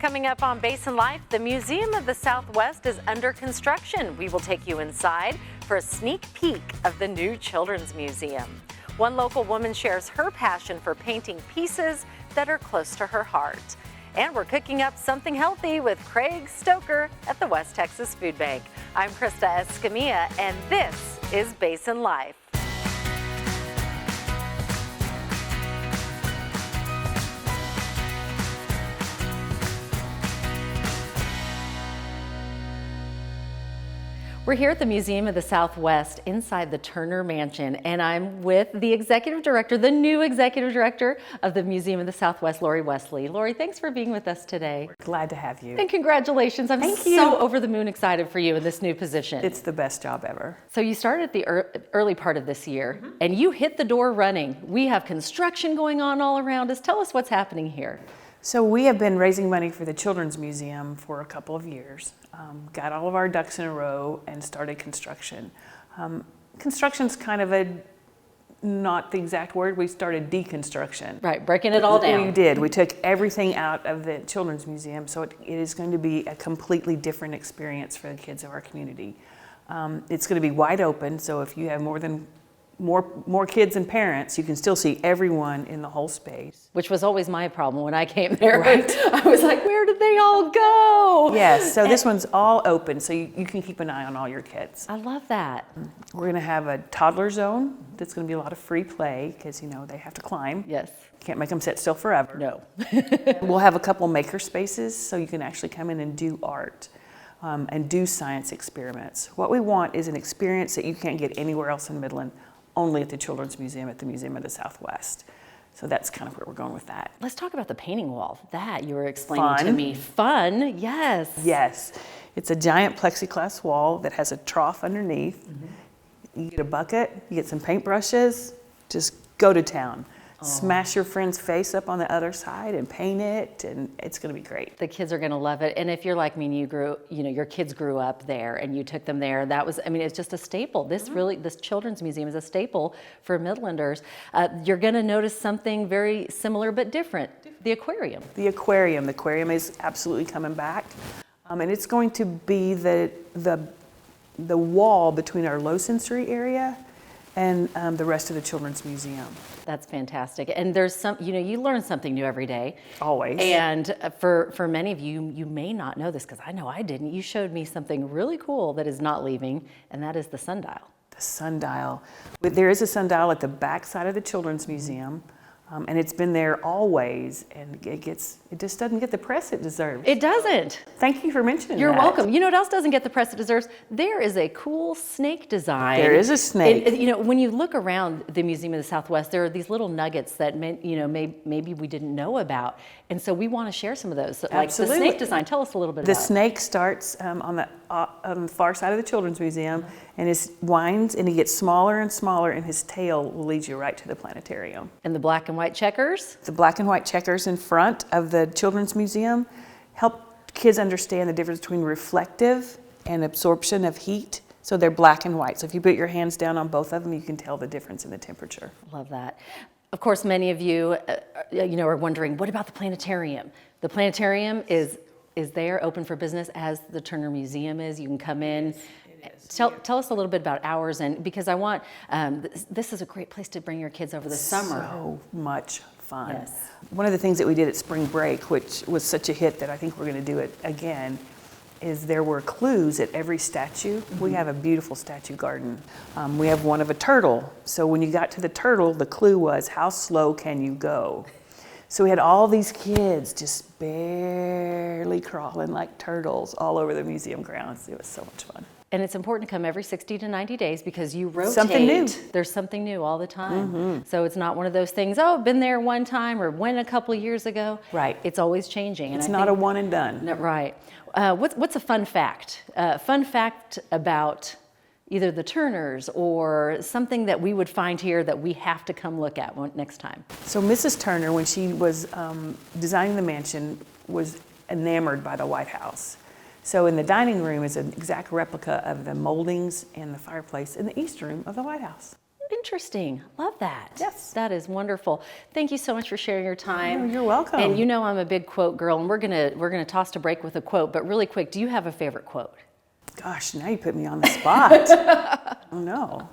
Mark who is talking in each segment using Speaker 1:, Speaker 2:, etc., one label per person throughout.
Speaker 1: Coming up on Basin Life, the Museum of the Southwest is under construction. We will take you inside for a sneak peek of the new Children's Museum. One local woman shares her passion for painting pieces that are close to her heart. And we're cooking up something healthy with Craig Stoker at the West Texas Food Bank. I'm Krista Escamilla, and this is Basin Life. We're here at the Museum of the Southwest inside the Turner Mansion, and I'm with the executive director, the new executive director of the Museum of the Southwest, Lori Wesley. Lori, thanks for being with us today.
Speaker 2: We're glad to have you.
Speaker 1: And congratulations. I'm so over the moon excited for you in this new position.
Speaker 2: It's the best job ever.
Speaker 1: So you started at the early part of this year, and you hit the door running. We have construction going on all around us. Tell us what's happening here.
Speaker 2: So we have been raising money for the Children's Museum for a couple of years. Got all of our ducks in a row and started construction. Construction's kind of not the exact word. We started deconstruction.
Speaker 1: Right, breaking it all down.
Speaker 2: We did. We took everything out of the Children's Museum, so it is going to be a completely different experience for the kids of our community. It's going to be wide open, so if you have more kids and parents, you can still see everyone in the whole space.
Speaker 1: Which was always my problem when I came there.
Speaker 2: Right.
Speaker 1: I was like, where did they all go?
Speaker 2: Yes, so this one's all open, so you can keep an eye on all your kids.
Speaker 1: I love that.
Speaker 2: We're going to have a toddler zone that's going to be a lot of free play because, they have to climb.
Speaker 1: Yes.
Speaker 2: Can't make them sit still forever.
Speaker 1: No.
Speaker 2: We'll have a couple maker spaces so you can actually come in and do art and do science experiments. What we want is an experience that you can't get anywhere else in Midland, only at the Children's Museum at the Museum of the Southwest. So that's kind of where we're going with that.
Speaker 1: Let's talk about the painting wall that you were explaining to me. Fun, yes.
Speaker 2: Yes. It's a giant plexiglass wall that has a trough underneath. You get a bucket, you get some paintbrushes, just go to town. Smash your friend's face up on the other side and paint it, and it's going to be great.
Speaker 1: The kids are going to love it. And if you're like me and your kids grew up there and you took them there, it's just a staple. This Children's Museum is a staple for Midlanders. You're going to notice something very similar but different, the aquarium.
Speaker 2: The aquarium is absolutely coming back. And it's going to be the wall between our low sensory area and the rest of the Children's Museum.
Speaker 1: That's fantastic. And there's you learn something new every day.
Speaker 2: Always.
Speaker 1: And for many of you, you may not know this because I know I didn't. You showed me something really cool that is not leaving, and that is the sundial.
Speaker 2: The sundial. There is a sundial at the back side of the Children's Museum. And it's been there always, and it just doesn't get the press it deserves.
Speaker 1: It doesn't.
Speaker 2: Thank you for mentioning
Speaker 1: You're
Speaker 2: that.
Speaker 1: welcome. You know what else doesn't get the press it deserves? There is a cool snake design.
Speaker 2: There is a snake.
Speaker 1: When you look around the Museum of the Southwest, there are these little nuggets that maybe we didn't know about, and so we want to share some of those. Like
Speaker 2: Absolutely.
Speaker 1: The snake design. Tell us a little bit about it.
Speaker 2: The snake starts on the far side of the Children's Museum, and it winds, and he gets smaller and smaller, and his tail will lead you right to the planetarium.
Speaker 1: And the black and white checkers?
Speaker 2: The black and white checkers in front of the Children's Museum help kids understand the difference between reflective and absorption of heat. So they're black and white. So if you put your hands down on both of them, you can tell the difference in the temperature.
Speaker 1: Love that. Of course, many of you, are wondering, what about the planetarium? The planetarium is there, open for business, as the Turner Museum is. You can come in. Tell us a little bit about hours, and because I want, this is a great place to bring your kids over the summer.
Speaker 2: So much fun.
Speaker 1: Yes.
Speaker 2: One of the things that we did at spring break, which was such a hit that I think we're going to do it again, is there were clues at every statue. We have a beautiful statue garden. We have one of a turtle. So when you got to the turtle, the clue was, how slow can you go? So we had all these kids just barely crawling like turtles all over the museum grounds. It was so much fun.
Speaker 1: And it's important to come every 60 to 90 days because you rotate.
Speaker 2: Something new.
Speaker 1: There's something new all the time. So it's not one of those things, been there one time or went a couple of years ago.
Speaker 2: Right.
Speaker 1: It's always changing.
Speaker 2: It's not a one and done.
Speaker 1: No, right. What's a fun fact? Fun fact about either the Turners or something that we would find here that we have to come look at next time.
Speaker 2: So Mrs. Turner, when she was designing the mansion, was enamored by the White House. So in the dining room is an exact replica of the moldings and the fireplace in the East Room of the White House.
Speaker 1: interesting. Love that.
Speaker 2: Yes.
Speaker 1: That is wonderful. Thank you so much for sharing your time.
Speaker 2: Oh, you're welcome.
Speaker 1: And you know I'm a big quote girl, and we're gonna toss to break with a quote, but really quick, do you have a favorite quote?
Speaker 2: Gosh, now you put me on the spot. Oh no.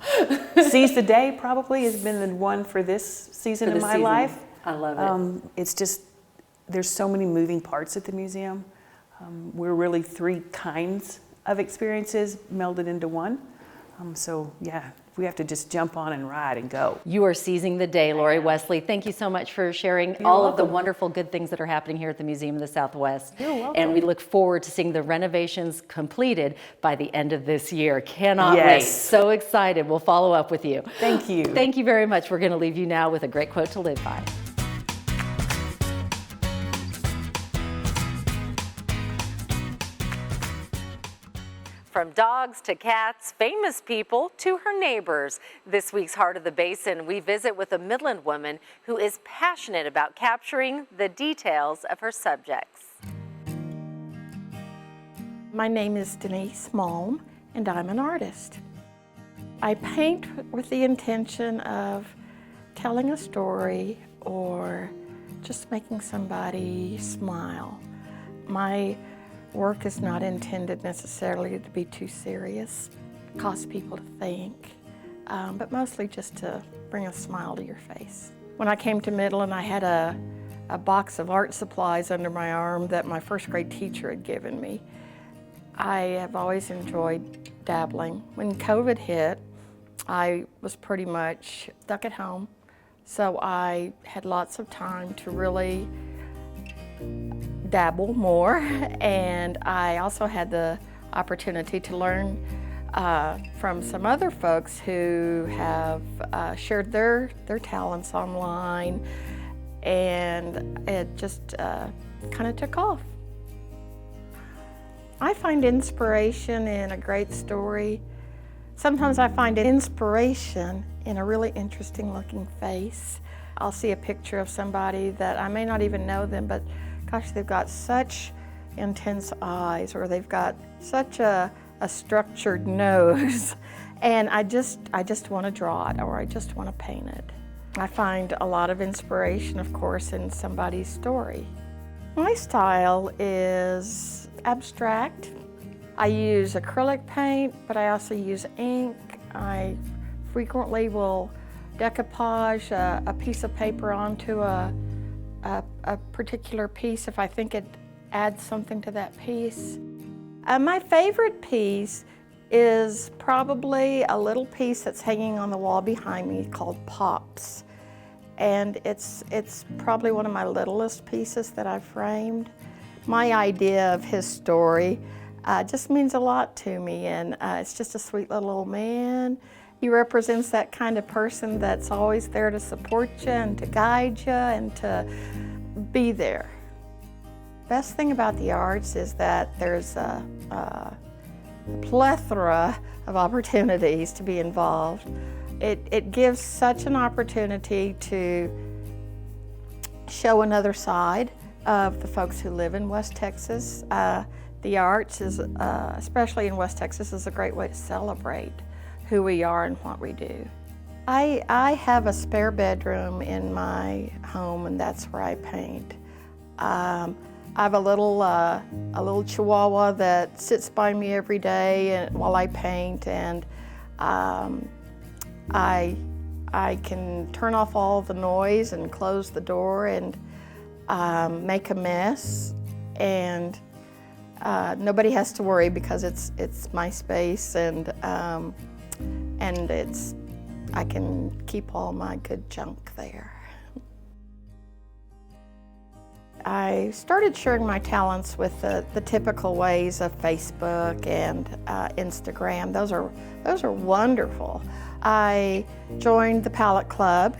Speaker 2: Seize the Day probably has been the one for this season of my life.
Speaker 1: I love it.
Speaker 2: It's just, there's so many moving parts at the museum. We're really 3 kinds of experiences melded into one. So yeah, we have to just jump on and ride and go.
Speaker 1: You are seizing the day, Lori Wesley. Thank you so much for sharing all of the wonderful good things that are happening here at the Museum of the Southwest.
Speaker 2: You're welcome.
Speaker 1: And we look forward to seeing the renovations completed by the end of this year. Cannot wait. So excited. We'll follow up with you.
Speaker 2: Thank you.
Speaker 1: Thank you very much. We're going to leave you now with a great quote to live by. From dogs to cats, famous people to her neighbors. This week's Heart of the Basin, we visit with a Midland woman who is passionate about capturing the details of her subjects.
Speaker 3: My name is Denise Malm, and I'm an artist. I paint with the intention of telling a story or just making somebody smile. My work is not intended necessarily to be too serious, cause people to think, but mostly just to bring a smile to your face. When I came to Midland, I had a box of art supplies under my arm that my first grade teacher had given me. I have always enjoyed dabbling. When COVID hit, I was pretty much stuck at home, so I had lots of time to really dabble more, and I also had the opportunity to learn from some other folks who have shared their talents online, and it just kind of took off. I find inspiration in a great story. Sometimes I find inspiration in a really interesting looking face. I'll see a picture of somebody that I may not even know them, but gosh, they've got such intense eyes, or they've got such a structured nose, and I just want to draw it, or I just want to paint it. I find a lot of inspiration, of course, in somebody's story. My style is abstract. I use acrylic paint, but I also use ink. I frequently will decoupage a piece of paper onto a particular piece if I think it adds something to that piece. My favorite piece is probably a little piece that's hanging on the wall behind me called Pops. And it's probably one of my littlest pieces that I've framed. My idea of his story just means a lot to me, and it's just a sweet little old man. He represents that kind of person that's always there to support you and to guide you and to be there. Best thing about the arts is that there's a plethora of opportunities to be involved. It gives such an opportunity to show another side of the folks who live in West Texas. The arts is, especially in West Texas, is a great way to celebrate who we are and what we do. I have a spare bedroom in my home, and that's where I paint. I have a little Chihuahua that sits by me every day while I paint, and I can turn off all the noise and close the door and make a mess, and nobody has to worry because it's my space, and I can keep all my good junk there. I started sharing my talents with the typical ways of Facebook and Instagram. Those are wonderful. I joined the Palette Club,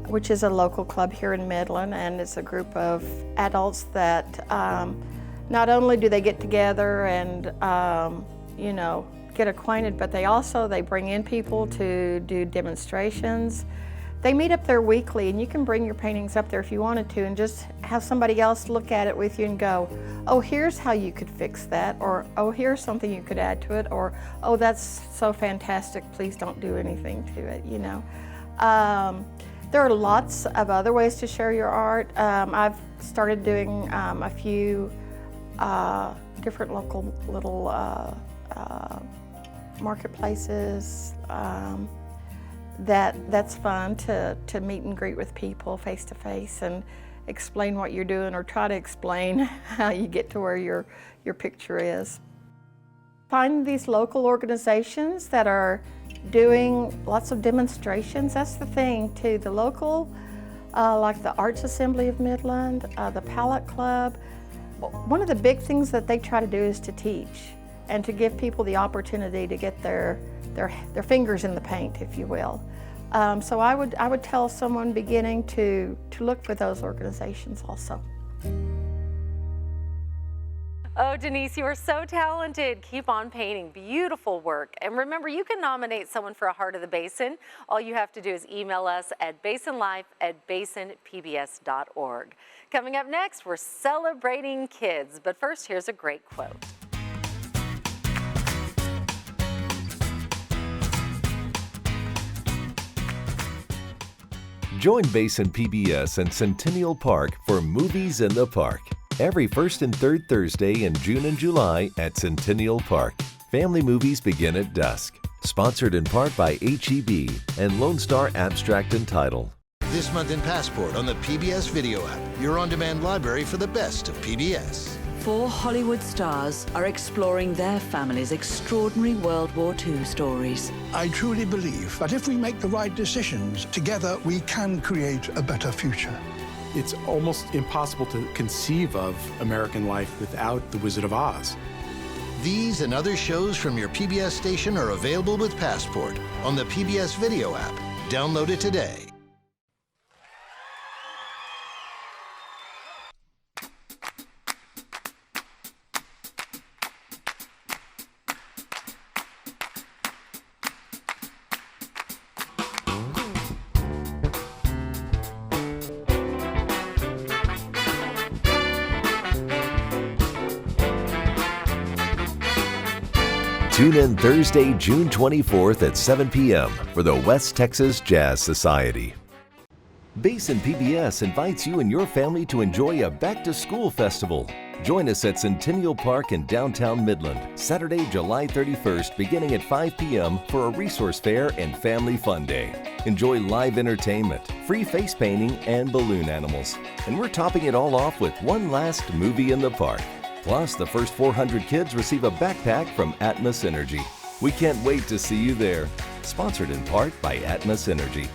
Speaker 3: which is a local club here in Midland, and it's a group of adults that not only do they get together and get acquainted, but they bring in people to do demonstrations. They meet up there weekly, and you can bring your paintings up there if you wanted to and just have somebody else look at it with you and go, oh, here's how you could fix that, or oh, here's something you could add to it, or oh, that's so fantastic, please don't do anything to it, you know. There are lots of other ways to share your art. I've started doing a few different local little marketplaces. That's fun to meet and greet with people face to face and explain what you're doing, or try to explain how you get to where your picture is. Find these local organizations that are doing lots of demonstrations. That's the thing too. The local, like the Arts Assembly of Midland, the Palette Club, one of the big things that they try to do is to teach and to give people the opportunity to get their fingers in the paint, if you will. So I would tell someone beginning to look for those organizations also.
Speaker 1: Oh, Denise, you are so talented. Keep on painting. Beautiful work. And remember, you can nominate someone for a Heart of the Basin. All you have to do is email us at basinlife@basinpbs.org. Coming up next, we're celebrating kids. But first, here's a great quote.
Speaker 4: Join Basin PBS and Centennial Park for Movies in the Park. Every first and third Thursday in June and July at Centennial Park. Family movies begin at dusk. Sponsored in part by HEB and Lone Star Abstract and Title.
Speaker 5: This month in Passport on the PBS Video app, your on-demand library for the best of PBS.
Speaker 6: 4 Hollywood stars are exploring their family's extraordinary World War II stories.
Speaker 7: I truly believe that if we make the right decisions, together we can create a better future.
Speaker 8: It's almost impossible to conceive of American life without The Wizard of Oz.
Speaker 5: These and other shows from your PBS station are available with Passport on the PBS Video app. Download it today.
Speaker 4: Tune in Thursday, June 24th at 7 p.m. for the West Texas Jazz Society. Basin PBS invites you and your family to enjoy a back-to-school festival. Join us at Centennial Park in downtown Midland, Saturday, July 31st, beginning at 5 p.m. for a resource fair and family fun day. Enjoy live entertainment, free face painting, and balloon animals. And we're topping it all off with one last movie in the park. Plus, the first 400 kids receive a backpack from Atmos Energy. We can't wait to see you there. Sponsored in part by Atmos Energy.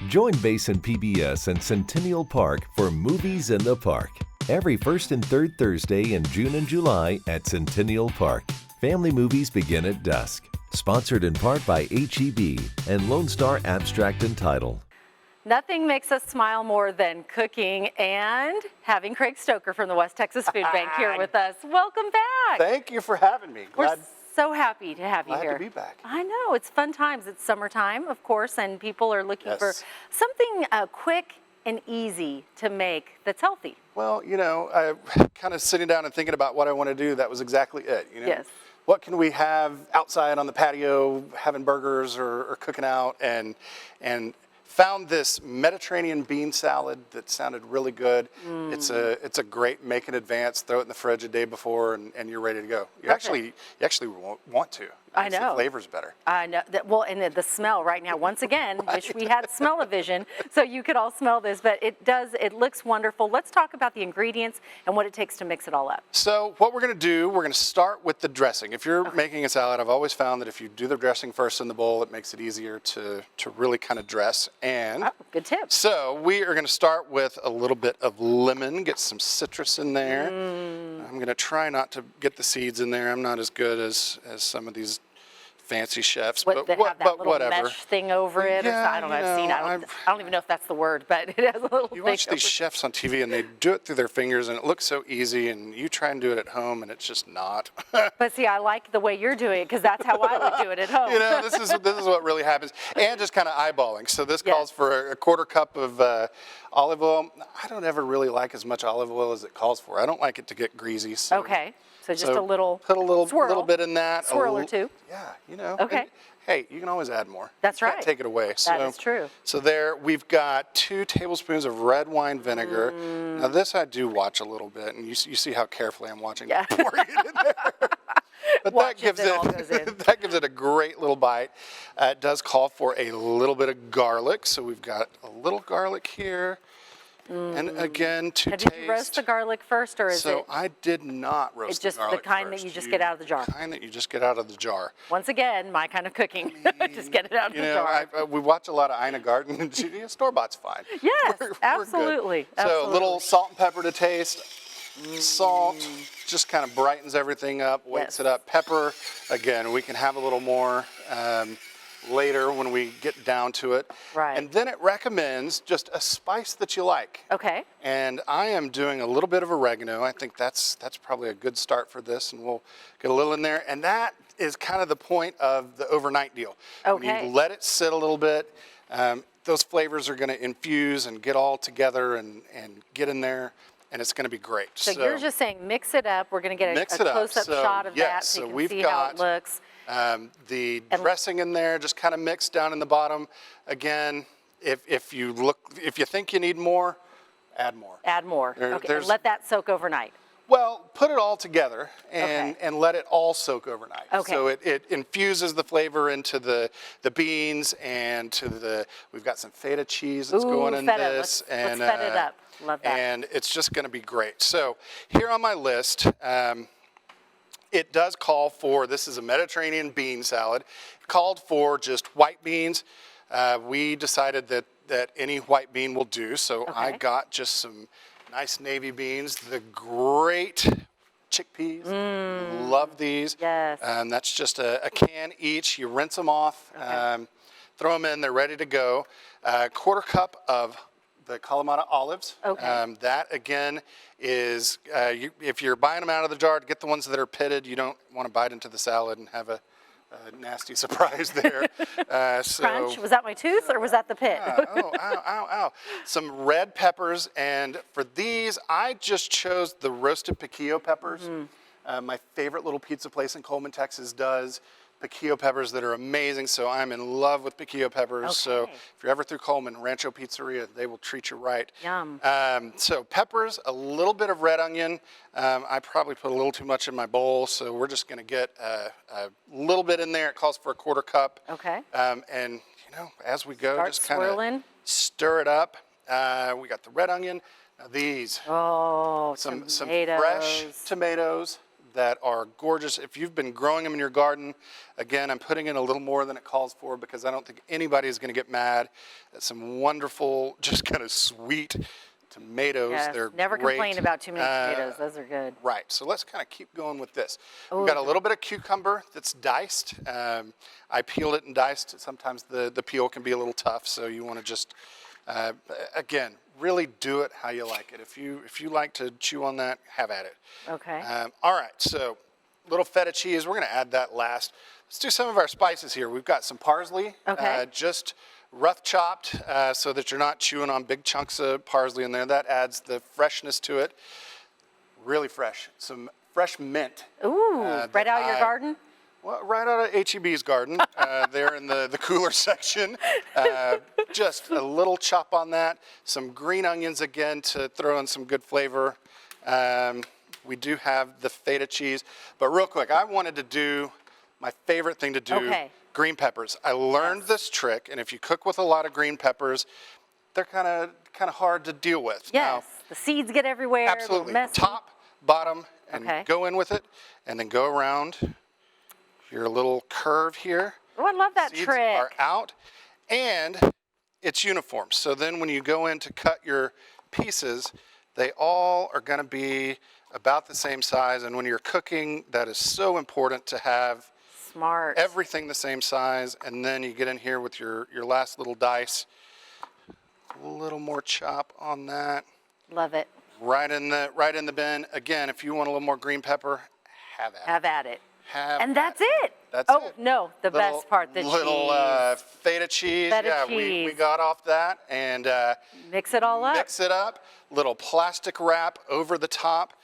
Speaker 4: Join Basin PBS and Centennial Park for Movies in the Park. Every first and third Thursday in June and July at Centennial Park. Family movies begin at dusk. Sponsored in part by HEB and Lone Star Abstract and Title.
Speaker 1: Nothing makes us smile more than cooking and having Craig Stoker from the West Texas Food Bank here with us. Welcome back.
Speaker 9: Thank you for having me.
Speaker 1: We're so happy to have you
Speaker 9: Glad
Speaker 1: here.
Speaker 9: to be back.
Speaker 1: I know, it's fun times. It's summertime, of course, and people are looking for something quick and easy to make that's healthy.
Speaker 9: Well, you know, I kind of sitting down and thinking about what I want to do. That was exactly it. You know?
Speaker 1: Yes.
Speaker 9: What can we have outside on the patio, having burgers or cooking out, and found this Mediterranean bean salad that sounded really good. It's a great make in advance. Throw it in the fridge a day before, and you're ready to go. You actually want to.
Speaker 1: I know.
Speaker 9: The flavor's better.
Speaker 1: I know. Well, and the smell right now, once again, wish we had smell-o-vision so you could all smell this, but it looks wonderful. Let's talk about the ingredients and what it takes to mix it all up.
Speaker 9: So what we're going to do, we're going to start with the dressing. If you're making a salad, I've always found that if you do the dressing first in the bowl, it makes it easier to really kind of dress. And
Speaker 1: good tip.
Speaker 9: So we are going to start with a little bit of lemon, get some citrus in there. I'm going to try not to get the seeds in there. I'm not as good as some of these fancy chefs,
Speaker 1: What, that have that
Speaker 9: but
Speaker 1: little
Speaker 9: whatever.
Speaker 1: mesh thing over it? Or
Speaker 9: Yeah,
Speaker 1: something? I don't know. I've seen. I don't even know if that's the word, but it has a little.
Speaker 9: You
Speaker 1: thing
Speaker 9: watch
Speaker 1: over
Speaker 9: these
Speaker 1: it.
Speaker 9: chefs on TV and they do it through their fingers and it looks so easy, and you try and do it at home and it's just not.
Speaker 1: But see, I like the way you're doing it because that's how I would do it at home.
Speaker 9: You know, this is what really happens, and just kind of eyeballing. So this
Speaker 1: Yes.
Speaker 9: calls for a quarter cup of olive oil. I don't ever really like as much olive oil as it calls for. I don't like it to get greasy. So,
Speaker 1: Okay, so just a little.
Speaker 9: Put a little
Speaker 1: swirl.
Speaker 9: bit in that.
Speaker 1: Swirl or two.
Speaker 9: Yeah, you know.
Speaker 1: Okay.
Speaker 9: And, hey, you can always add more.
Speaker 1: That's
Speaker 9: You can't
Speaker 1: right.
Speaker 9: take it away.
Speaker 1: That is true.
Speaker 9: So there, we've got 2 tablespoons of red wine vinegar. Now this I do watch a little bit, and you see how carefully I'm watching
Speaker 1: Yeah.
Speaker 9: before you get in there. But
Speaker 1: Watch
Speaker 9: that gives
Speaker 1: if it all goes in.
Speaker 9: that gives it a great little bite. It does call for a little bit of garlic, so we've got a little garlic here, and again to
Speaker 1: Now,
Speaker 9: taste.
Speaker 1: did you roast the garlic first, or is
Speaker 9: So
Speaker 1: it
Speaker 9: I did not roast
Speaker 1: it's just
Speaker 9: the garlic
Speaker 1: the kind
Speaker 9: first.
Speaker 1: that you just get out of the jar?
Speaker 9: The kind that you just get out of the jar.
Speaker 1: Once again, my kind of cooking? Just get it out of
Speaker 9: You
Speaker 1: the
Speaker 9: know,
Speaker 1: jar.
Speaker 9: we watch a lot of Ina Garten, and store-bought's fine.
Speaker 1: Yes,
Speaker 9: We're good.
Speaker 1: absolutely,
Speaker 9: So a
Speaker 1: absolutely.
Speaker 9: little salt and pepper to taste. Salt just kind of brightens everything up, wakes
Speaker 1: Yes.
Speaker 9: it up. Pepper, again, we can have a little more later when we get down to it.
Speaker 1: Right.
Speaker 9: And then it recommends just a spice that you like.
Speaker 1: Okay.
Speaker 9: And I am doing a little bit of oregano. I think that's probably a good start for this, and we'll get a little in there. And that is kind of the point of the overnight deal. When
Speaker 1: Okay.
Speaker 9: you let it sit a little bit, those flavors are going to infuse and get all together and get in there, and it's going to be great.
Speaker 1: So you're just saying mix it up. We're going to get a
Speaker 9: Mix it up.
Speaker 1: close-up
Speaker 9: So,
Speaker 1: shot of that
Speaker 9: yes,
Speaker 1: so you
Speaker 9: so
Speaker 1: can
Speaker 9: we've
Speaker 1: see how it
Speaker 9: got,
Speaker 1: looks.
Speaker 9: the dressing in there, just kind of mixed down in the bottom. Again, if you think you need more, add more.
Speaker 1: Add more. Okay. And
Speaker 9: there's-
Speaker 1: let that soak overnight.
Speaker 9: Well, put it all together and,
Speaker 1: Okay.
Speaker 9: and let it all soak overnight.
Speaker 1: Okay.
Speaker 9: So it infuses the flavor into the beans and we've got some feta cheese that's
Speaker 1: Ooh,
Speaker 9: going in
Speaker 1: feta.
Speaker 9: this.
Speaker 1: Let's feta it up. Love that.
Speaker 9: And it's just going to be great. So here on my list, it does call for, this is a Mediterranean bean salad, called for just white beans. We decided that any white bean will do, so I
Speaker 1: Okay.
Speaker 9: got just some nice navy beans, the great chickpeas. Love these.
Speaker 1: Yes.
Speaker 9: That's just a can each. You rinse them off, throw them in, they're ready to go. Quarter cup of the Kalamata olives.
Speaker 1: Okay.
Speaker 9: That again is, if you're buying them out of the jar, to get the ones that are pitted, you don't want to bite into the salad and have a nasty surprise there.
Speaker 1: Crunch? Was that my tooth or was that the pit?
Speaker 9: Oh, ow, ow, ow. Some red peppers, and for these, I just chose the roasted piquillo peppers. My favorite little pizza place in Coleman, Texas does piquillo peppers that are amazing, so I'm in love with piquillo peppers. So
Speaker 1: Okay.
Speaker 9: if you're ever through Coleman, Rancho Pizzeria, they will treat you right.
Speaker 1: Yum.
Speaker 9: So peppers, a little bit of red onion. I probably put a little too much in my bowl, so we're just gonna get a little bit in there. It calls for a quarter cup.
Speaker 1: Okay.
Speaker 9: And you know, as we go,
Speaker 1: Start
Speaker 9: just kind
Speaker 1: swirling.
Speaker 9: of stir it up. We got the red onion. Now these,
Speaker 1: Oh,
Speaker 9: some
Speaker 1: tomatoes.
Speaker 9: fresh tomatoes that are gorgeous. If you've been growing them in your garden, again, I'm putting in a little more than it calls for because I don't think anybody is going to get mad. Some wonderful, just kind of sweet tomatoes.
Speaker 1: Yes.
Speaker 9: They're
Speaker 1: Never
Speaker 9: great.
Speaker 1: complain about too many tomatoes. Those are good.
Speaker 9: Right, so let's kind of keep going with this.
Speaker 1: Ooh.
Speaker 9: We've got a little bit of cucumber that's diced. I peeled it and diced. Sometimes the peel can be a little tough, so you want to just, again, really do it how you like it. If you like to chew on that, have at it.
Speaker 1: Okay.
Speaker 9: All right, so little feta cheese. We're going to add that last. Let's do some of our spices here. We've got some parsley,
Speaker 1: Okay.
Speaker 9: just rough chopped, so that you're not chewing on big chunks of parsley in there. That adds the freshness to it. Really fresh. Some fresh mint.
Speaker 1: Ooh, right
Speaker 9: that
Speaker 1: out of your garden?
Speaker 9: Well, right out of HEB's garden. They're in the cooler section. Just a little chop on that. Some green onions again to throw in some good flavor. We do have the feta cheese. But real quick, I wanted to do my favorite thing to do,
Speaker 1: Okay.
Speaker 9: green peppers. I learned this trick, and if you cook with a lot of green peppers, they're kind of hard to deal with.
Speaker 1: Yes. The seeds get everywhere. they're
Speaker 9: Absolutely.
Speaker 1: messy.
Speaker 9: Top, bottom, and
Speaker 1: Okay.
Speaker 9: go in with it, and then go around your little curve here.
Speaker 1: Oh, I love that
Speaker 9: Seeds
Speaker 1: trick.
Speaker 9: are out, and it's uniform. So then when you go in to cut your pieces, they all are going to be about the same size. And when you're cooking, that is so important to have
Speaker 1: Smart.
Speaker 9: Everything the same size, and then you get in here with your last little dice. A little more chop on that.
Speaker 1: Love it.
Speaker 9: Right in the bin. Again, if you want a little more green pepper, have at it.
Speaker 1: Have at it.
Speaker 9: Have
Speaker 1: And
Speaker 9: at
Speaker 1: that's it.
Speaker 9: That's
Speaker 1: oh,
Speaker 9: it.
Speaker 1: no, the best part, the
Speaker 9: little
Speaker 1: cheese.
Speaker 9: feta cheese.
Speaker 1: Feta
Speaker 9: yeah,
Speaker 1: cheese.
Speaker 9: We got off that and
Speaker 1: Mix it all up.
Speaker 9: Mix it up. Little plastic wrap over the top.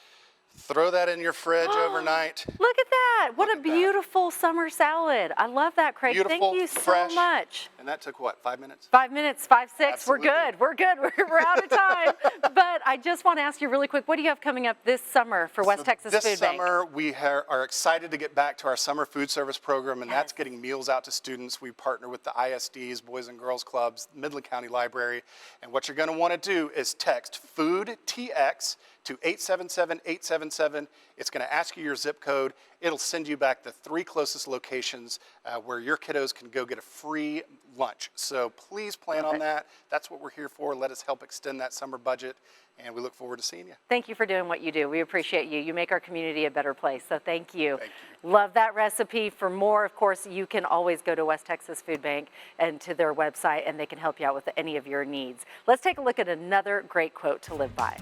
Speaker 9: Throw that in your fridge overnight.
Speaker 1: Look at that. What a beautiful summer salad. I love that, Craig.
Speaker 9: Beautiful,
Speaker 1: Thank you
Speaker 9: fresh.
Speaker 1: so much.
Speaker 9: And that took what, 5 minutes?
Speaker 1: 5 minutes, 5, 6.
Speaker 9: Absolutely.
Speaker 1: We're good. We're good. We're out of time. But I just want to ask you really quick, what do you have coming up this summer for West Texas Food Bank?
Speaker 9: This summer, we are excited to get back to our summer food service program, and that's getting meals out to students. We partner with the ISDs, Boys and Girls Clubs, Midland County Library. And what you're going to want to do is text FOOD TX to 877-877. It's going to ask you your zip code. It'll send you back the 3 closest locations where your kiddos can go get a free lunch. So please plan on that. That's what we're here for. Let us help extend that summer budget, and we look forward to seeing you.
Speaker 1: Thank you for doing what you do. We appreciate you. You make our community a better place, so thank you.
Speaker 9: Thank you.
Speaker 1: Love that recipe. For more, of course, you can always go to West Texas Food Bank and to their website, and they can help you out with any of your needs. Let's take a look at another great quote to live by.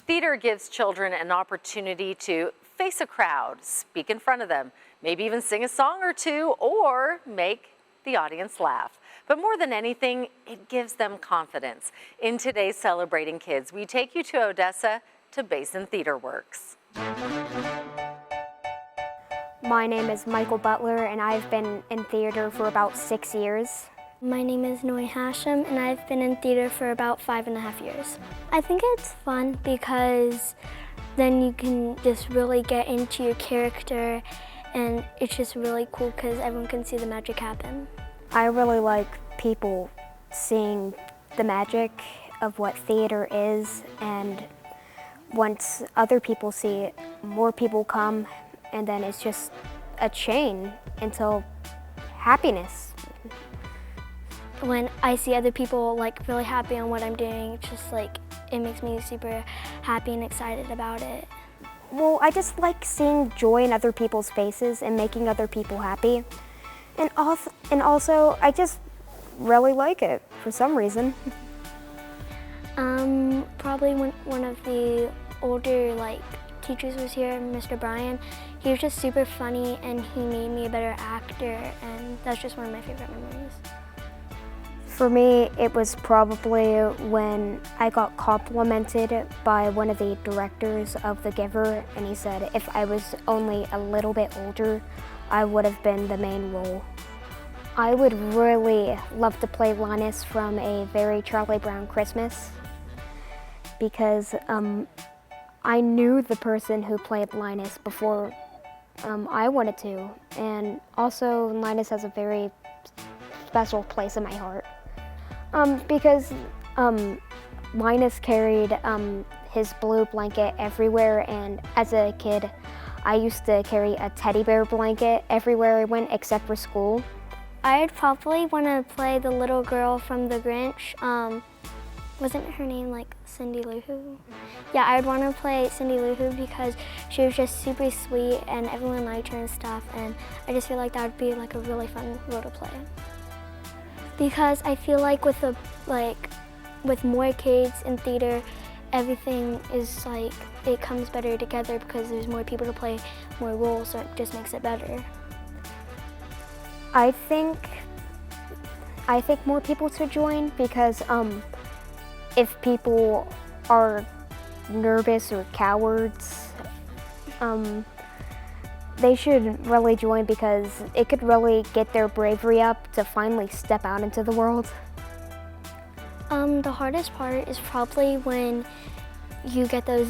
Speaker 1: Theater gives children an opportunity to face a crowd, speak in front of them, maybe even sing a song or two, or make the audience laugh. But more than anything, it gives them confidence. In today's Celebrating Kids, we take you to Odessa to Basin Theater Works.
Speaker 10: My name is Michael Butler, and I've been in theater for about 6 years.
Speaker 11: My name is Noy Hashem, and I've been in theater for about 5.5 years. I think it's fun because then you can just really get into your character, and it's just really cool because everyone can see the magic happen.
Speaker 10: I really like people seeing the magic of what theater is, and once other people see it, more people come, and then it's just a chain until happiness.
Speaker 11: When I see other people like really happy on what I'm doing, it's just like, it makes me super happy and excited about it.
Speaker 10: Well, I just like seeing joy in other people's faces and making other people happy. And also, I just really like it for some reason.
Speaker 11: Probably when one of the older teachers was here, Mr. Brian. He was just super funny and he made me a better actor, and that's just one of my favorite memories.
Speaker 10: For me, it was probably when I got complimented by one of the directors of The Giver, and he said if I was only a little bit older, I would have been the main role. I would really love to play Linus from A Very Charlie Brown Christmas, because I knew the person who played Linus before I wanted to, and also Linus has a very special place in my heart. Because Linus carried his blue blanket everywhere, and as a kid, I used to carry a teddy bear blanket everywhere I went except for school.
Speaker 11: I'd probably want to play the little girl from The Grinch. Wasn't her name Cindy Lou Who? Yeah, I'd want to play Cindy Lou Who because she was just super sweet and everyone liked her and stuff, and I just feel like that would be a really fun role to play. Because I feel like with more kids in theater, everything is it comes better together because there's more people to play more roles, so it just makes it better.
Speaker 10: I think more people should join because if people are nervous or cowards, they should really join because it could really get their bravery up to finally step out into the world.
Speaker 11: The hardest part is probably when you get those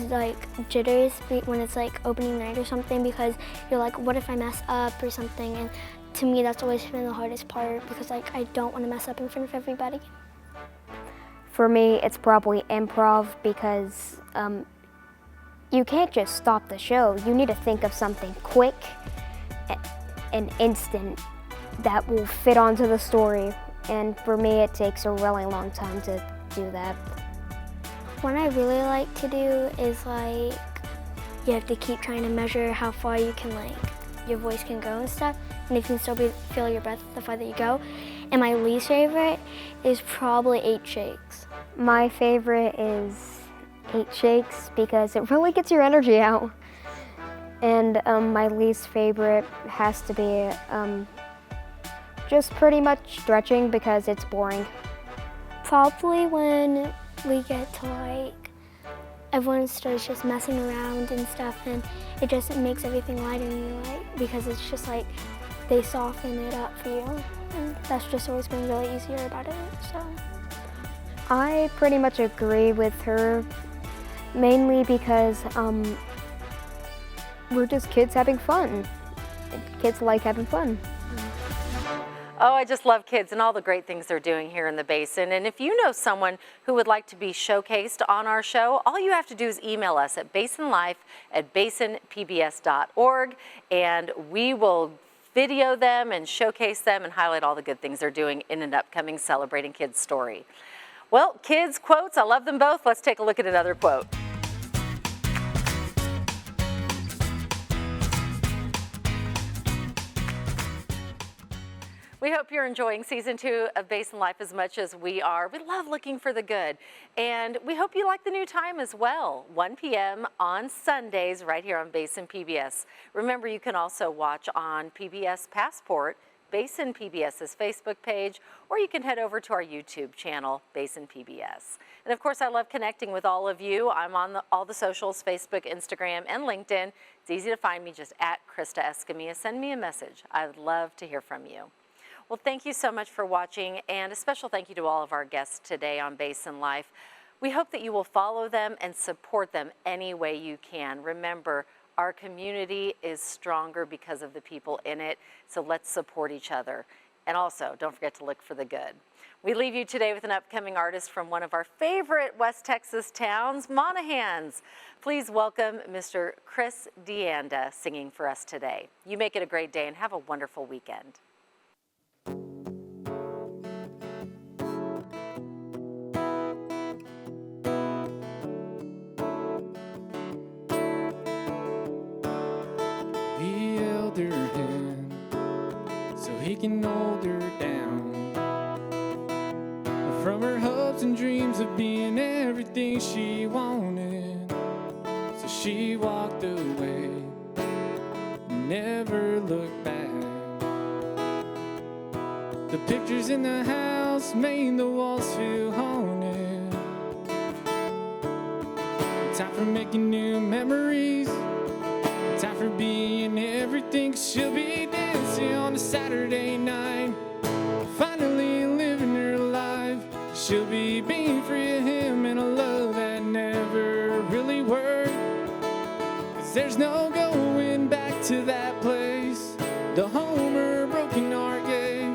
Speaker 11: jitters when it's opening night or something, because you're like, what if I mess up or something? And to me, that's always been the hardest part because I don't want to mess up in front of everybody.
Speaker 10: For me, it's probably improv because you can't just stop the show. You need to think of something quick and instant that will fit onto the story. And for me, it takes a really long time to do that.
Speaker 11: One I really like to do is like, you have to keep trying to measure how far you can your voice can go and stuff, and if you can still feel your breath the farther you go. And my least favorite is probably 8 shakes.
Speaker 10: My favorite is 8 shakes because it really gets your energy out. And my least favorite has to be just pretty much stretching because it's boring.
Speaker 11: Probably when we get to everyone starts just messing around and stuff, and it just makes everything lighter and you because it's just they soften it up for you. And that's just always been really easier about it, so.
Speaker 10: I pretty much agree with her, mainly because we're just kids having fun. Kids like having fun.
Speaker 1: Oh, I just love kids and all the great things they're doing here in the Basin. And if you know someone who would like to be showcased on our show, all you have to do is email us at basinlife@basinpbs.org, and we will video them and showcase them and highlight all the good things they're doing in an upcoming Celebrating Kids story. Well, kids quotes, I love them both. Let's take a look at another quote. We hope you're enjoying season 2 of Basin Life as much as we are. We love looking for the good, and we hope you like the new time as well, 1 p.m. on Sundays right here on Basin PBS. Remember, you can also watch on PBS Passport, Basin PBS's Facebook page, or you can head over to our YouTube channel, Basin PBS. And of course, I love connecting with all of you. I'm on all the socials, Facebook, Instagram, and LinkedIn. It's easy to find me just at Krista Escamilla. Send me a message. I would love to hear from you. Well, thank you so much for watching, and a special thank you to all of our guests today on Basin Life. We hope that you will follow them and support them any way you can. Remember, our community is stronger because of the people in it, so let's support each other. And also, don't forget to look for the good. We leave you today with an upcoming artist from one of our favorite West Texas towns, Monahans. Please welcome Mr. Chris Deanda singing for us today. You make it a great day and have a wonderful weekend.
Speaker 12: He can hold her down from her hopes and dreams of being everything she wanted. So she walked away, never looked back. The pictures in the house made the walls feel haunted. Time for making new memories, time for being everything. She'll be dancing on a Saturday night, finally living her life. She'll be being free of him in a love that never really worked. 'Cause there's no going back to that place, the home her broken heart gave,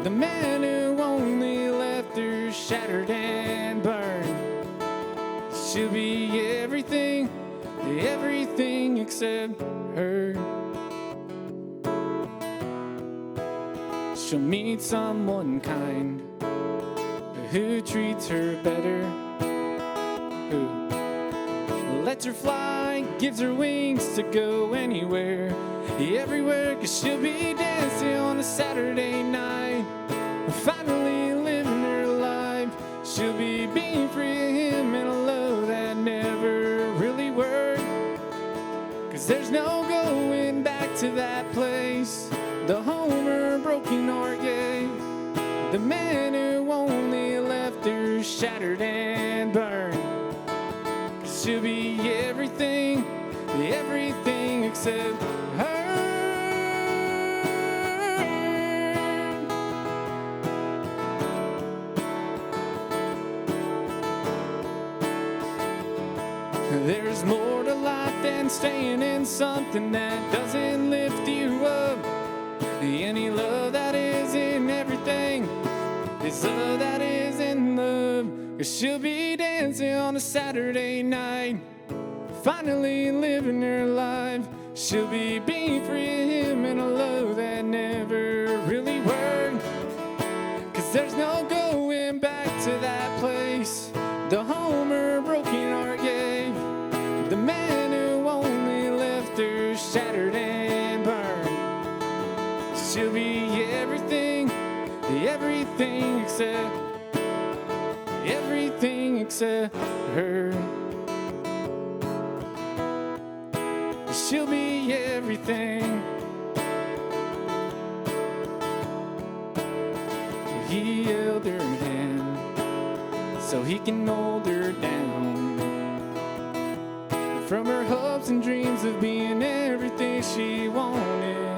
Speaker 12: the man who only left her shattered and burned. She'll be everything, everything except her. She'll meet someone kind, who treats her better, who lets her fly, gives her wings to go anywhere, everywhere. 'Cause she'll be dancing on a Saturday night, finally living her life. She'll be being free of him in a love that never really worked. 'Cause there's no going back to that place, the home her broken heart gave, the man who only left her shattered and burned. 'Cause she'll be everything, everything except her. There's more to life than staying in something that doesn't lift you up. Any love that is in everything is love that is in love. 'Cause she'll be dancing on a Saturday night, finally living her life. She'll be being free of him in a love that never really worked. 'Cause there's no going back to that place, the home her except her. She'll be everything. He held her hand so he can hold her down. From her hopes and dreams of being everything she wanted,